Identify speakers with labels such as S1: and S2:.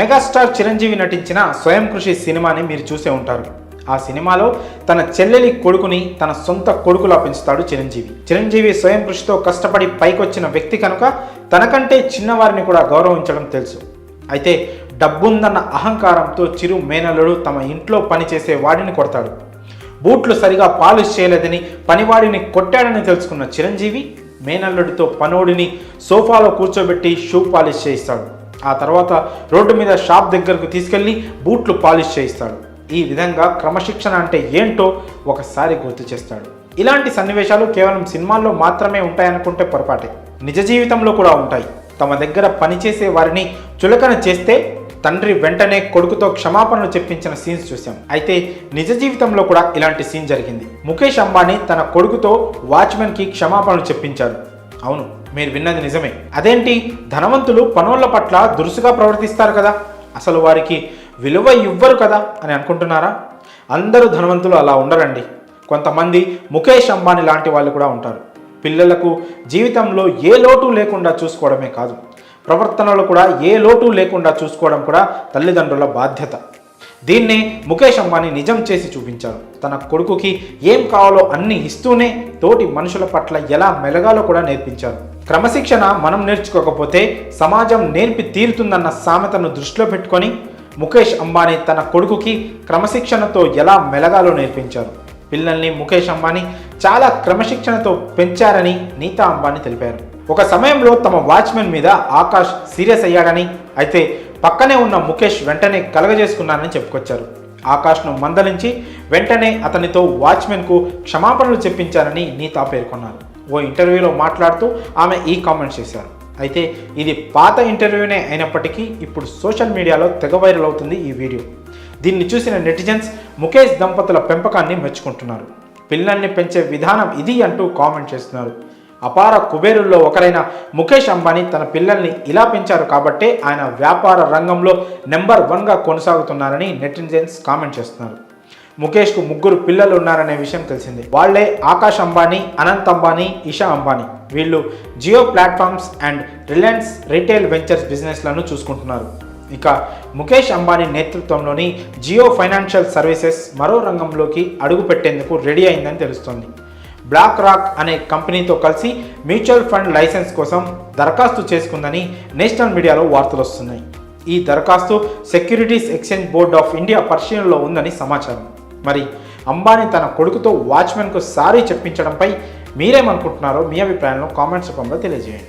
S1: Megastar Chiranjeevi నటించిన స్వయం కృషి సినిమాని మీరు చూసే ఉంటారు. ఆ సినిమాలో తన చెల్లెలి కొడుకుని తన సొంత కొడుకులా పెంచుతాడు చిరంజీవి. చిరంజీవి స్వయం కృషితో కష్టపడి పైకొచ్చిన వ్యక్తి కనుక తనకంటే చిన్నవారిని కూడా గౌరవించడం తెలుసు. అయితే డబ్బుందన్న అహంకారంతో చిరు మేనల్లుడు తమ ఇంట్లో పనిచేసే వాడిని కొడతాడు. బూట్లు సరిగా పాలిష్ చేయలేదని పనివాడిని కొట్టాడని తెలుసుకున్న చిరంజీవి మేనల్లుడితో పనోడిని సోఫాలో కూర్చోబెట్టి షూ పాలిష్ చేయిస్తాడు. ఆ తర్వాత రోడ్డు మీద షాప్ దగ్గరకు తీసుకెళ్లి బూట్లు పాలిష్ చేయిస్తాడు. ఈ విధంగా క్రమశిక్షణ అంటే ఏంటో ఒకసారి గుర్తు చేస్తాడు. ఇలాంటి సన్నివేశాలు కేవలం సినిమాల్లో మాత్రమే ఉంటాయనుకుంటే పొరపాటే. నిజ జీవితంలో కూడా ఉంటాయి. తమ దగ్గర పనిచేసే వారిని చులకన చేస్తే తండ్రి వెంటనే కొడుకుతో క్షమాపణలు చెప్పించిన సీన్స్ చూసాం. అయితే నిజ జీవితంలో కూడా ఇలాంటి సీన్ జరిగింది. ముఖేష్ అంబానీ తన కొడుకుతో వాచ్మెన్కి క్షమాపణలు చెప్పించాడు. అవును, మీరు విన్నది నిజమే. అదేంటి, ధనవంతులు పనోళ్ల పట్ల దురుసుగా ప్రవర్తిస్తారు కదా, అసలు వారికి విలువ ఇవ్వరు కదా అని అనుకుంటున్నారా? అందరూ ధనవంతులు అలా ఉండరండి. కొంతమంది ముఖేష్ అంబానీ లాంటి వాళ్ళు కూడా ఉంటారు. పిల్లలకు జీవితంలో ఏ లోటు లేకుండా చూసుకోవడమే కాదు, ప్రవర్తనలో కూడా ఏ లోటు లేకుండా చూసుకోవడం కూడా తల్లిదండ్రుల బాధ్యత. దీన్నే ముఖేష్ అంబానీ నిజం చేసి చూపించారు. తన కొడుకుకి ఏం కావాలో అన్ని ఇస్తూనే తోటి మనుషుల పట్ల ఎలా మెలగాలో కూడా నేర్పించారు. క్రమశిక్షణ మనం నేర్చుకోకపోతే సమాజం నేర్పి తీరుతుందన్న సామెతను దృష్టిలో పెట్టుకొని ముఖేష్ అంబానీ తన కొడుకుకి క్రమశిక్షణతో ఎలా మెలగాలో నేర్పించారు. పిల్లల్ని ముఖేష్ అంబానీ చాలా క్రమశిక్షణతో పెంచారని నీతా అంబానీ తెలిపారు. ఒక సమయంలో తమ వాచ్మెన్ మీద ఆకాష్ సీరియస్ అయ్యాడని, అయితే పక్కనే ఉన్న ముఖేష్ వెంటనే కలగజేసుకున్నానని చెప్పుకొచ్చారు. ఆకాష్ను మందలించి వెంటనే అతనితో వాచ్మెన్కు క్షమాపణలు చెప్పించారని నీతా పేర్కొన్నారు. ఓ ఇంటర్వ్యూలో మాట్లాడుతూ ఆమె ఈ కామెంట్స్ చేశారు. అయితే ఇది పాత ఇంటర్వ్యూనే అయినప్పటికీ ఇప్పుడు సోషల్ మీడియాలో తెగ వైరల్ అవుతుంది ఈ వీడియో. దీన్ని చూసిన నెటిజన్స్ ముఖేష్ దంపతుల పెంపకాన్ని మెచ్చుకుంటున్నారు. పిల్లల్ని పెంచే విధానం ఇది అంటూ కామెంట్ చేస్తున్నారు. అపార కుబేరుల్లో ఒకరైన ముఖేష్ అంబానీ తన పిల్లల్ని ఇలా పెంచారు కాబట్టే ఆయన వ్యాపార రంగంలో నెంబర్ 1గా కొనసాగుతున్నారని నెటిజన్స్ కామెంట్ చేస్తున్నారు. ముఖేష్కు 3 పిల్లలు ఉన్నారనే విషయం తెలిసిందే. వాళ్లే ఆకాష్ అంబానీ, అనంత్ అంబానీ, ఇషా అంబానీ. వీళ్ళు Jio platforms and Reliance retail ventures బిజినెస్లను చూసుకుంటున్నారు. ఇక ముఖేష్ అంబానీ నేతృత్వంలోని జియో ఫైనాన్షియల్ సర్వీసెస్ మరో రంగంలోకి అడుగు పెట్టేందుకు రెడీ అయిందని తెలుస్తోంది. బ్లాక్ రాక్ అనే కంపెనీతో కలిసి మ్యూచువల్ ఫండ్ లైసెన్స్ కోసం దరఖాస్తు చేసుకుందని నేషనల్ మీడియాలో వార్తలు వస్తున్నాయి. ఈ దరఖాస్తు securities exchange board of India పరిశీలనలో ఉందని సమాచారం. మరి అంబానీ తన కొడుకుతో వాచ్మెన్కు సారీ చెప్పించడంపై మీరేమనుకుంటున్నారో మీ అభిప్రాయంలో కామెంట్స్ రూపంలో తెలియజేయండి.